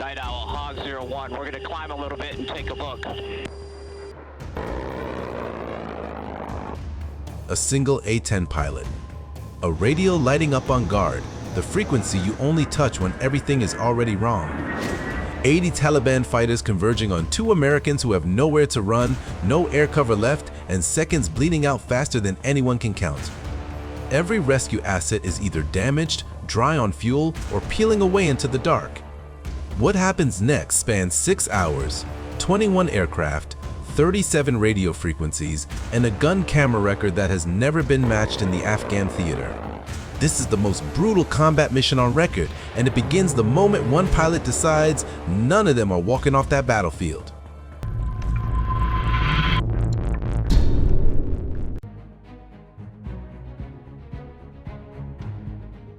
Night Owl, Hog 01. We're going to climb a little bit and take a look. A single A-10 pilot. A radio lighting up on guard, the frequency you only touch when everything is already wrong. 80 Taliban fighters converging on 2 Americans who have nowhere to run, no air cover left, and seconds bleeding out faster than anyone can count. Every rescue asset is either damaged, dry on fuel, or peeling away into the dark. What happens next spans 6 hours, 21 aircraft, 37 radio frequencies, and a gun camera record that has never been matched in the Afghan theater. This is the most brutal combat mission on record, and it begins the moment one pilot decides none of them are walking off that battlefield.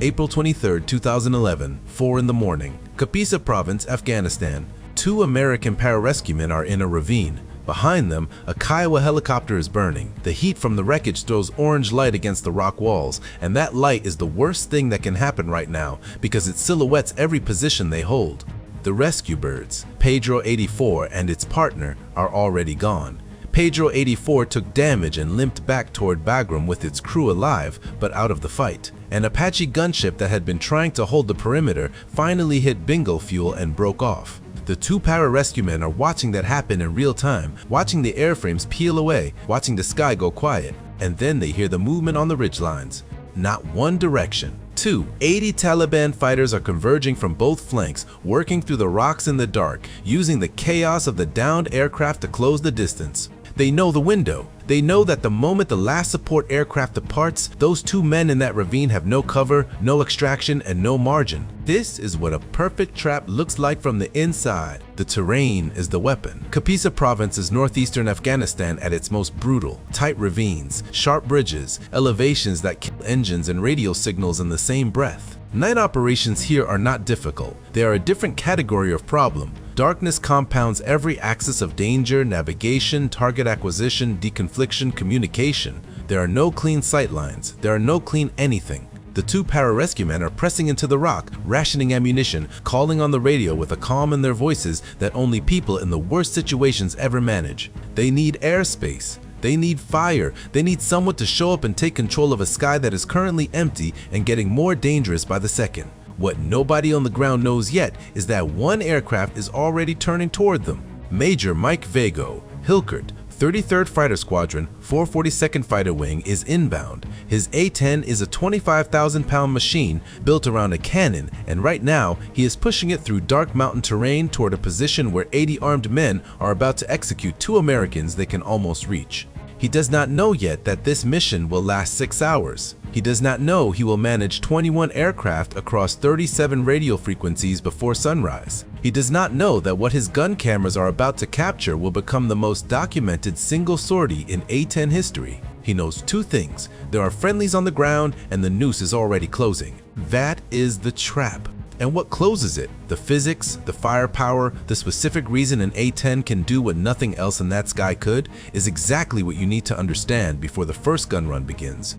April 23, 2011, 4 in the morning, Kapisa province, Afghanistan. 2 American pararescuemen are in a ravine. Behind them, a Kiowa helicopter is burning. The heat from the wreckage throws orange light against the rock walls, and that light is the worst thing that can happen right now because it silhouettes every position they hold. The rescue birds, Pedro 84 and its partner, are already gone. Pedro 84 took damage and limped back toward Bagram with its crew alive, but out of the fight. An Apache gunship that had been trying to hold the perimeter finally hit bingo fuel and broke off. The 2 pararescuemen are watching that happen in real time, watching the airframes peel away, watching the sky go quiet, and then they hear the movement on the ridgelines. Not one direction. 80 Taliban fighters are converging from both flanks, working through the rocks in the dark, using the chaos of the downed aircraft to close the distance. They know the window. They know that the moment the last support aircraft departs, those 2 men in that ravine have no cover, no extraction, and no margin. This is what a perfect trap looks like from the inside. The terrain is the weapon. Kapisa province is northeastern Afghanistan at its most brutal. Tight ravines, sharp bridges, elevations that kill engines and radio signals in the same breath. Night operations here are not difficult. They are a different category of problem. Darkness compounds every axis of danger, navigation, target acquisition, deconfliction, communication. There are no clean sight lines. There are no clean anything. The 2 pararescuemen are pressing into the rock, rationing ammunition, calling on the radio with a calm in their voices that only people in the worst situations ever manage. They need airspace. They need fire. They need someone to show up and take control of a sky that is currently empty and getting more dangerous by the second. What nobody on the ground knows yet is that 1 aircraft is already turning toward them. Major Mike Hilkert, 33rd Fighter Squadron, 442nd Fighter Wing, is inbound. His A-10 is a 25,000-pound machine built around a cannon, and right now he is pushing it through dark mountain terrain toward a position where 80 armed men are about to execute 2 Americans they can almost reach. He does not know yet that this mission will last 6 hours. He does not know he will manage 21 aircraft across 37 radio frequencies before sunrise. He does not know that what his gun cameras are about to capture will become the most documented single sortie in A-10 history. He knows 2 things. There are friendlies on the ground and the noose is already closing. That is the trap. And what closes it? The physics, the firepower, the specific reason an A-10 can do what nothing else in that sky could is exactly what you need to understand before the first gun run begins.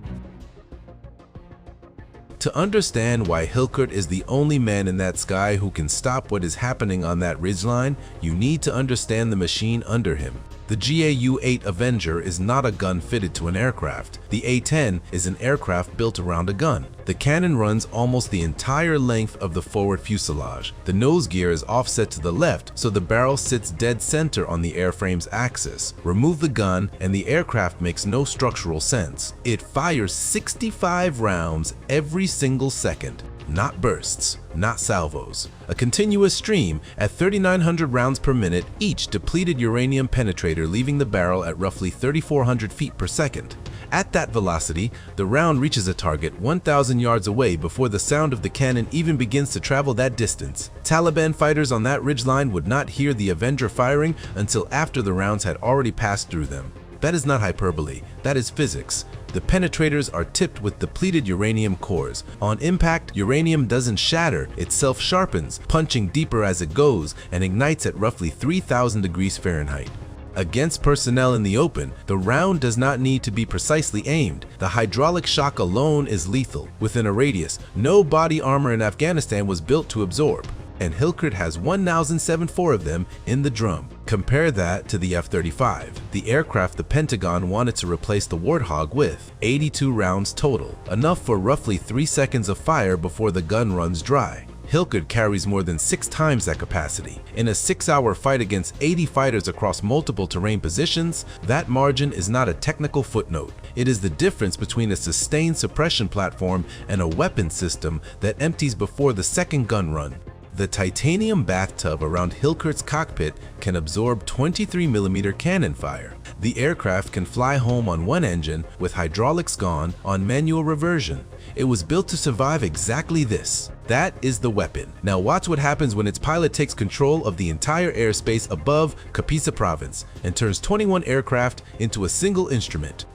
To understand why Hilkert is the only man in that sky who can stop what is happening on that ridgeline, you need to understand the machine under him. The GAU-8 Avenger is not a gun fitted to an aircraft. The A-10 is an aircraft built around a gun. The cannon runs almost the entire length of the forward fuselage. The nose gear is offset to the left, so the barrel sits dead center on the airframe's axis. Remove the gun, and the aircraft makes no structural sense. It fires 65 rounds every single second. Not bursts, not salvos. A continuous stream at 3,900 rounds per minute, each depleted uranium penetrator leaving the barrel at roughly 3,400 feet per second. At that velocity, the round reaches a target 1,000 yards away before the sound of the cannon even begins to travel that distance. Taliban fighters on that ridgeline would not hear the Avenger firing until after the rounds had already passed through them. That is not hyperbole, that is physics. The penetrators are tipped with depleted uranium cores. On impact, uranium doesn't shatter, it self-sharpens, punching deeper as it goes, and ignites at roughly 3,000 degrees Fahrenheit. Against personnel in the open, the round does not need to be precisely aimed. The hydraulic shock alone is lethal. Within a radius, no body armor in Afghanistan was built to absorb. and Hilkert has 1,074 of them in the drum. Compare that to the F-35, the aircraft the Pentagon wanted to replace the Warthog with. 82 rounds total, enough for roughly 3 seconds of fire before the gun runs dry. Hilkert carries more than 6 times that capacity. In a 6-hour fight against 80 fighters across multiple terrain positions, that margin is not a technical footnote. It is the difference between a sustained suppression platform and a weapon system that empties before the second gun run. The titanium bathtub around Hilkert's cockpit can absorb 23mm cannon fire. The aircraft can fly home on one engine with hydraulics gone on manual reversion. It was built to survive exactly this. That is the weapon. Now watch what happens when its pilot takes control of the entire airspace above Kapisa province and turns 21 aircraft into a single instrument.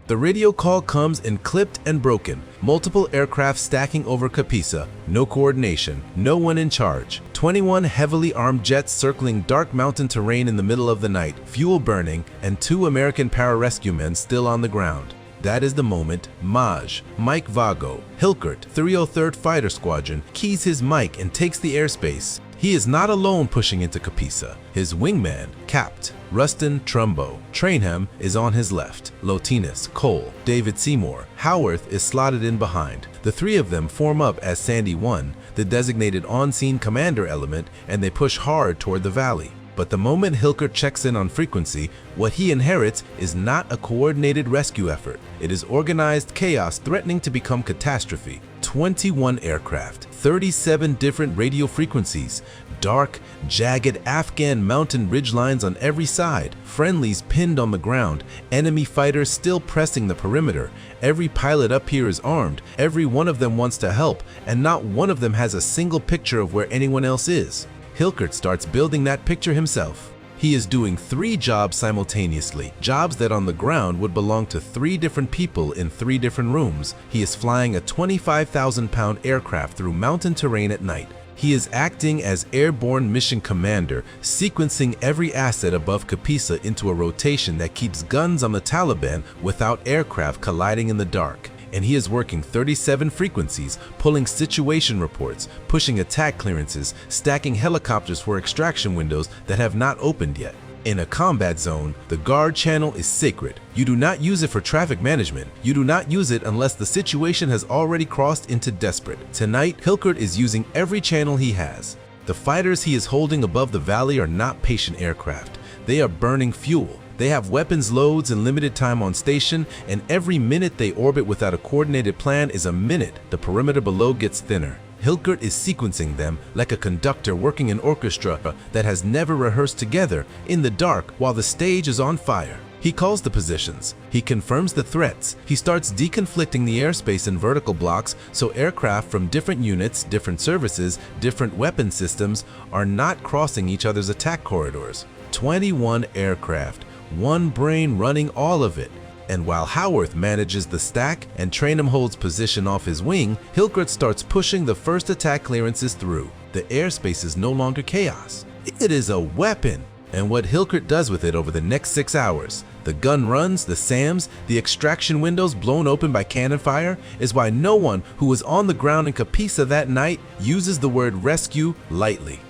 The radio call comes in clipped and broken. Multiple aircraft stacking over Kapisa. No coordination, no one in charge. 21 heavily armed jets circling dark mountain terrain in the middle of the night, fuel burning, and 2 American pararescuemen still on the ground. That is the moment Mike Vago, Hilkert, 303rd Fighter Squadron, keys his mic and takes the airspace. He is not alone pushing into Kapisa. His wingman, Capt. Rustin Trumbo, Trainham, is on his left. Lotinus, Cole, David Seymour, Howarth is slotted in behind. The 3 of them form up as Sandy 1, the designated on-scene commander element, and they push hard toward the valley. But the moment Hilkert checks in on frequency, what he inherits is not a coordinated rescue effort. It is organized chaos threatening to become catastrophe. 21 aircraft, 37 different radio frequencies, dark, jagged Afghan mountain ridgelines on every side, friendlies pinned on the ground, enemy fighters still pressing the perimeter. Every pilot up here is armed, every one of them wants to help, and not one of them has a single picture of where anyone else is. Hilkert starts building that picture himself. He is doing 3 jobs simultaneously, jobs that on the ground would belong to 3 different people in 3 different rooms. He is flying a 25,000-pound aircraft through mountain terrain at night. He is acting as airborne mission commander, sequencing every asset above Kapisa into a rotation that keeps guns on the Taliban without aircraft colliding in the dark. And he is working 37 frequencies, pulling situation reports, pushing attack clearances, stacking helicopters for extraction windows that have not opened yet. In a combat zone, the guard channel is sacred. You do not use it for traffic management. You do not use it unless the situation has already crossed into desperate. Tonight, Hilkert is using every channel he has. The fighters he is holding above the valley are not patient aircraft. They are burning fuel. They have weapons loads and limited time on station, and every minute they orbit without a coordinated plan is a minute the perimeter below gets thinner. Hilkert is sequencing them like a conductor working an orchestra that has never rehearsed together in the dark while the stage is on fire. He calls the positions. He confirms the threats. He starts deconflicting the airspace in vertical blocks so aircraft from different units, different services, different weapon systems are not crossing each other's attack corridors. 21 aircraft. One brain running all of it. And while Howarth manages the stack and Trainham holds position off his wing, Hilkert starts pushing the first attack clearances through. The airspace is no longer chaos. It is a weapon. And what Hilkert does with it over the next 6 hours, the gun runs, the SAMs, the extraction windows blown open by cannon fire, is why no one who was on the ground in Kapisa that night uses the word rescue lightly.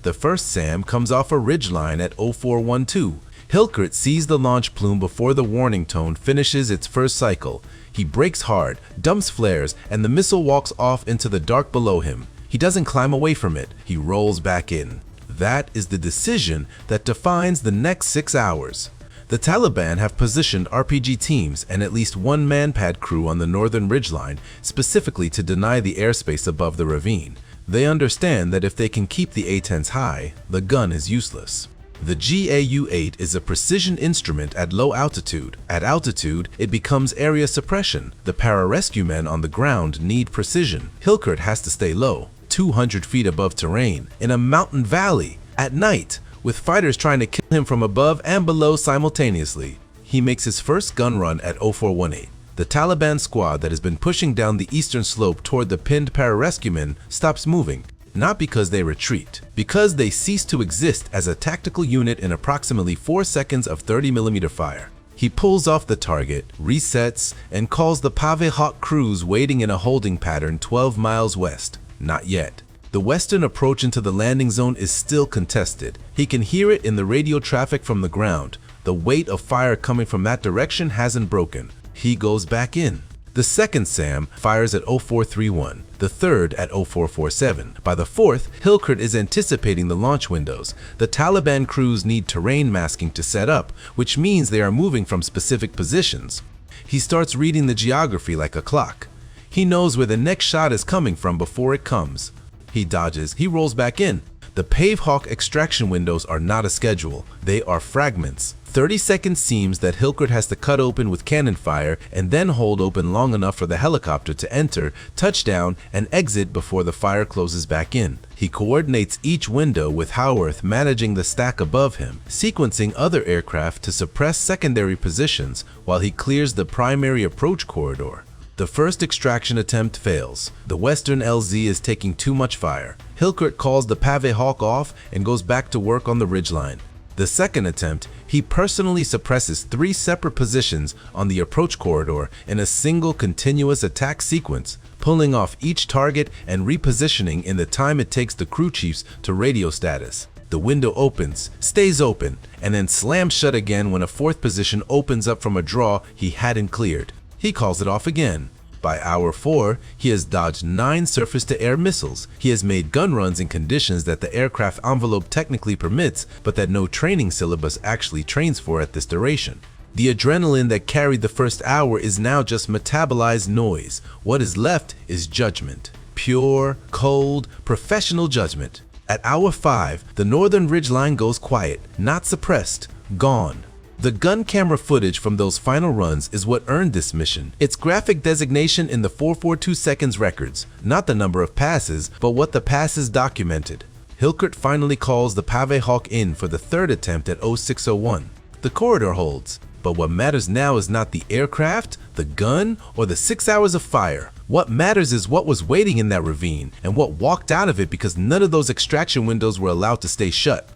The first SAM comes off a ridgeline at 0412. Hilkert sees the launch plume before the warning tone finishes its first cycle. He brakes hard, dumps flares, and the missile walks off into the dark below him. He doesn't climb away from it. He rolls back in. That is the decision that defines the next 6 hours. The Taliban have positioned RPG teams and at least 1 manpad crew on the northern ridgeline specifically to deny the airspace above the ravine. They understand that if they can keep the A-10s high, the gun is useless. The GAU-8 is a precision instrument at low altitude. At altitude, it becomes area suppression. The pararescuemen on the ground need precision. Hilkert has to stay low, 200 feet above terrain, in a mountain valley, at night, with fighters trying to kill him from above and below simultaneously. He makes his first gun run at 0418. The Taliban squad that has been pushing down the eastern slope toward the pinned pararescuemen stops moving, not because they retreat, because they cease to exist as a tactical unit in approximately 4 seconds of 30mm fire. He pulls off the target, resets, and calls the Pave Hawk crews waiting in a holding pattern 12 miles west. Not yet. The western approach into the landing zone is still contested. He can hear it in the radio traffic from the ground. The weight of fire coming from that direction hasn't broken. He goes back in. The second SAM fires at 0431, the third at 0447. By the fourth, Hilkert is anticipating the launch windows. The Taliban crews need terrain masking to set up, which means they are moving from specific positions. He starts reading the geography like a clock. He knows where the next shot is coming from before it comes. He dodges, he rolls back in. The Pave Hawk extraction windows are not a schedule, they are fragments. 30-second seams that Hilkert has to cut open with cannon fire and then hold open long enough for the helicopter to enter, touch down, and exit before the fire closes back in. He coordinates each window with Howarth managing the stack above him, sequencing other aircraft to suppress secondary positions while he clears the primary approach corridor. The first extraction attempt fails. The Western LZ is taking too much fire. Hilkert calls the Pave Hawk off and goes back to work on the ridgeline. The second attempt, he personally suppresses 3 separate positions on the approach corridor in a single continuous attack sequence, pulling off each target and repositioning in the time it takes the crew chiefs to radio status. The window opens, stays open, and then slams shut again when a fourth position opens up from a draw he hadn't cleared. He calls it off again. By hour 4, he has dodged 9 surface-to-air missiles. He has made gun runs in conditions that the aircraft envelope technically permits, but that no training syllabus actually trains for at this duration. The adrenaline that carried the first hour is now just metabolized noise. What is left is judgment. Pure, cold, professional judgment. At hour 5, the northern ridgeline goes quiet, not suppressed, gone. The gun camera footage from those final runs is what earned this mission. Its graphic designation in the 442 seconds records, not the number of passes, but what the passes documented. Hilkert finally calls the Pave Hawk in for the third attempt at 0601. The corridor holds, but what matters now is not the aircraft, the gun, or the 6 hours of fire. What matters is what was waiting in that ravine and what walked out of it because none of those extraction windows were allowed to stay shut.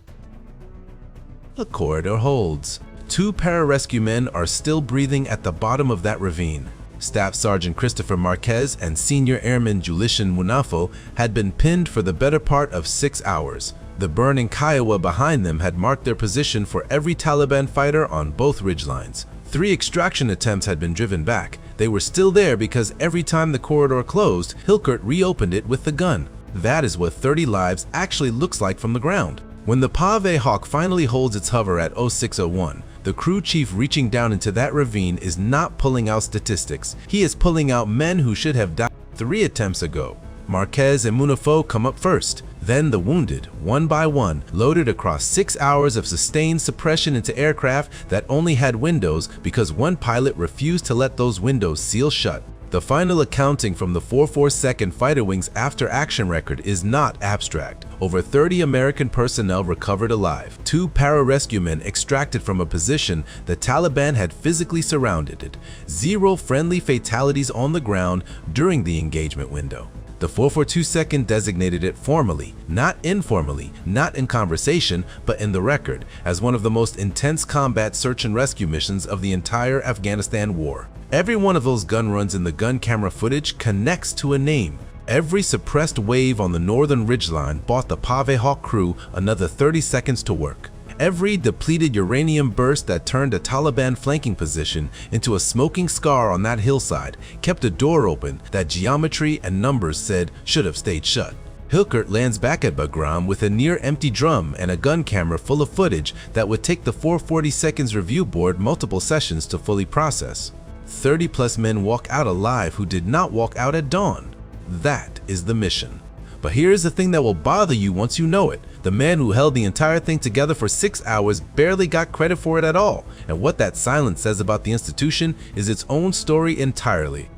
The corridor holds. 2 pararescuemen are still breathing at the bottom of that ravine. Staff Sergeant Christopher Marquez and Senior Airman Julishan Munafo had been pinned for the better part of 6 hours. The burning Kiowa behind them had marked their position for every Taliban fighter on both ridgelines. 3 extraction attempts had been driven back. They were still there because every time the corridor closed, Hilkert reopened it with the gun. That is what 30 lives actually looks like from the ground. When the Pave Hawk finally holds its hover at 0601, the crew chief reaching down into that ravine is not pulling out statistics. He is pulling out men who should have died 3 attempts ago. Marquez and Munafo come up first. Then the wounded, one by one, loaded across 6 hours of sustained suppression into aircraft that only had windows because one pilot refused to let those windows seal shut. The final accounting from the 442nd Fighter Wing's after-action record is not abstract. Over 30 American personnel recovered alive. 2 pararescuemen extracted from a position the Taliban had physically surrounded it. 0 friendly fatalities on the ground during the engagement window. The 442nd designated it formally, not informally, not in conversation, but in the record, as one of the most intense combat search and rescue missions of the entire Afghanistan war. Every one of those gun runs in the gun camera footage connects to a name. Every suppressed wave on the northern ridgeline bought the Pave Hawk crew another 30 seconds to work. Every depleted uranium burst that turned a Taliban flanking position into a smoking scar on that hillside kept a door open that geometry and numbers said should have stayed shut. Hilkert lands back at Bagram with a near-empty drum and a gun camera full of footage that would take the 440 seconds review board multiple sessions to fully process. 30+ men walk out alive who did not walk out at dawn. That is the mission. But here's the thing that will bother you once you know it. The man who held the entire thing together for 6 hours barely got credit for it at all. And what that silence says about the institution is its own story entirely.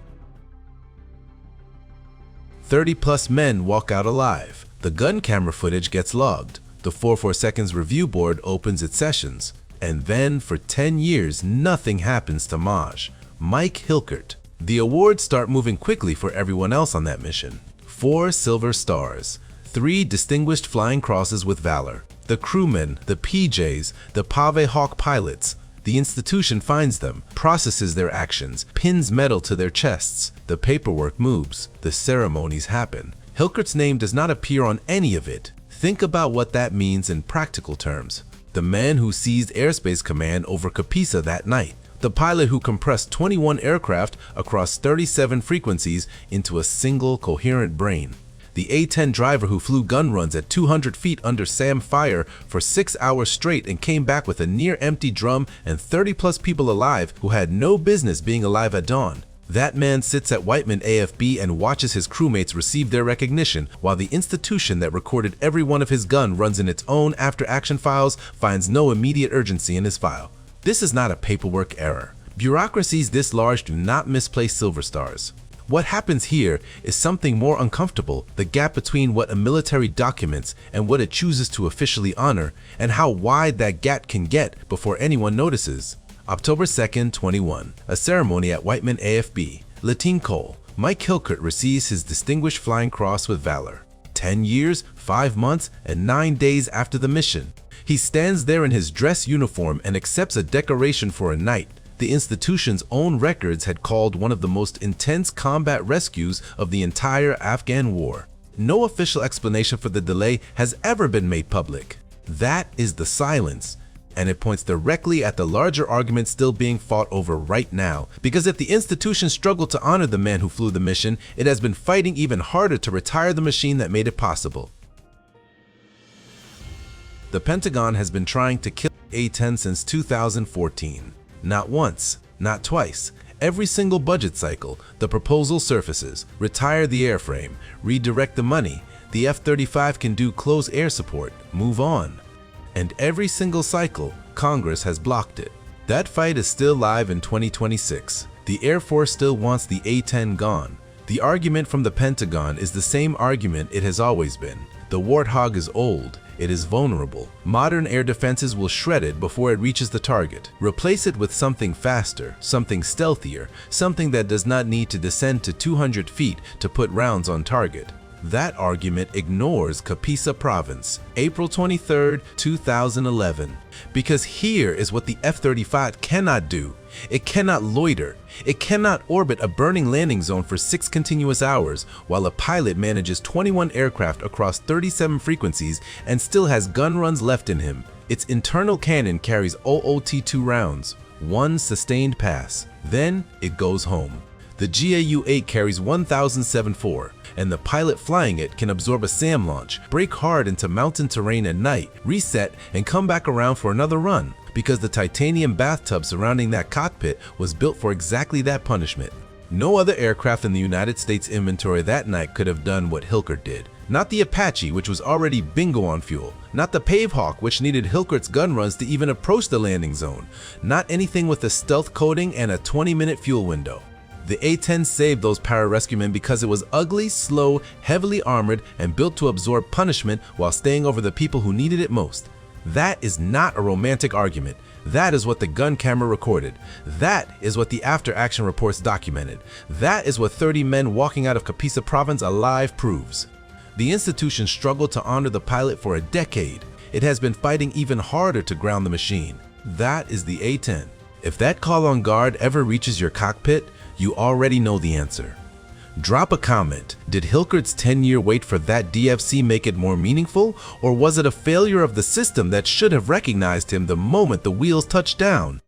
30+ men walk out alive. The gun camera footage gets logged. The 440 seconds review board opens its sessions. And then for 10 years, nothing happens to Maj. Mike Hilkert. The awards start moving quickly for everyone else on that mission. 4 silver stars, 3 distinguished flying crosses with valor, the crewmen, the PJs, the Pave Hawk pilots. The institution finds them, processes their actions, pins metal to their chests. The paperwork moves. The ceremonies happen. Hilkert's name does not appear on any of it. Think about what that means in practical terms. The man who seized airspace command over Kapisa that night. The pilot who compressed 21 aircraft across 37 frequencies into a single coherent brain. The A-10 driver who flew gun runs at 200 feet under SAM fire for 6 hours straight and came back with a near-empty drum and 30-plus people alive who had no business being alive at dawn. That man sits at Whiteman AFB and watches his crewmates receive their recognition, while the institution that recorded every one of his gun runs in its own after-action files finds no immediate urgency in his file. This is not a paperwork error. Bureaucracies this large do not misplace silver stars. What happens here is something more uncomfortable, the gap between what a military documents and what it chooses to officially honor, and how wide that gap can get before anyone notices. October 2nd, 21, a ceremony at Whiteman AFB. Latin Cole, Mike Hilkert receives his Distinguished Flying Cross with Valor. 10 years, 5 months, and 9 days after the mission. He stands there in his dress uniform and accepts a decoration for a night. The institution's own records had called one of the most intense combat rescues of the entire Afghan war. No official explanation for the delay has ever been made public. That is the silence, and it points directly at the larger argument still being fought over right now. Because if the institution struggled to honor the man who flew the mission, it has been fighting even harder to retire the machine that made it possible. The Pentagon has been trying to kill A-10 since 2014. Not once, not twice. Every single budget cycle, the proposal surfaces, retire the airframe, redirect the money. The F-35 can do close air support, move on. And every single cycle, Congress has blocked it. That fight is still live in 2026. The Air Force still wants the A-10 gone. The argument from the Pentagon is the same argument it has always been. The Warthog is old. It is vulnerable. Modern air defenses will shred it before it reaches the target. Replace it with something faster, something stealthier, something that does not need to descend to 200 feet to put rounds on target. That argument ignores Kapisa province, April 23, 2011. Because here is what the F-35 cannot do. It cannot loiter. It cannot orbit a burning landing zone for 6 continuous hours while a pilot manages 21 aircraft across 37 frequencies and still has gun runs left in him. Its internal cannon carries OOT-2 rounds, 1 sustained pass. Then it goes home. The GAU-8 carries 1007-4, and the pilot flying it can absorb a SAM launch, brake hard into mountain terrain at night, reset, and come back around for another run, because the titanium bathtub surrounding that cockpit was built for exactly that punishment. No other aircraft in the United States inventory that night could have done what Hilkert did. Not the Apache, which was already bingo on fuel. Not the Pavehawk, which needed Hilkert's gun runs to even approach the landing zone. Not anything with a stealth coating and a 20-minute fuel window. The A-10 saved those pararescuemen because it was ugly, slow, heavily armored, and built to absorb punishment while staying over the people who needed it most. That is not a romantic argument. That is what the gun camera recorded. That is what the after-action reports documented. That is what 30 men walking out of Kapisa province alive proves. The institution struggled to honor the pilot for a decade. It has been fighting even harder to ground the machine. That is the A-10. If that call on guard ever reaches your cockpit, you already know the answer. Drop a comment. Did Hilkert's 10-year wait for that DFC make it more meaningful, or was it a failure of the system that should have recognized him the moment the wheels touched down?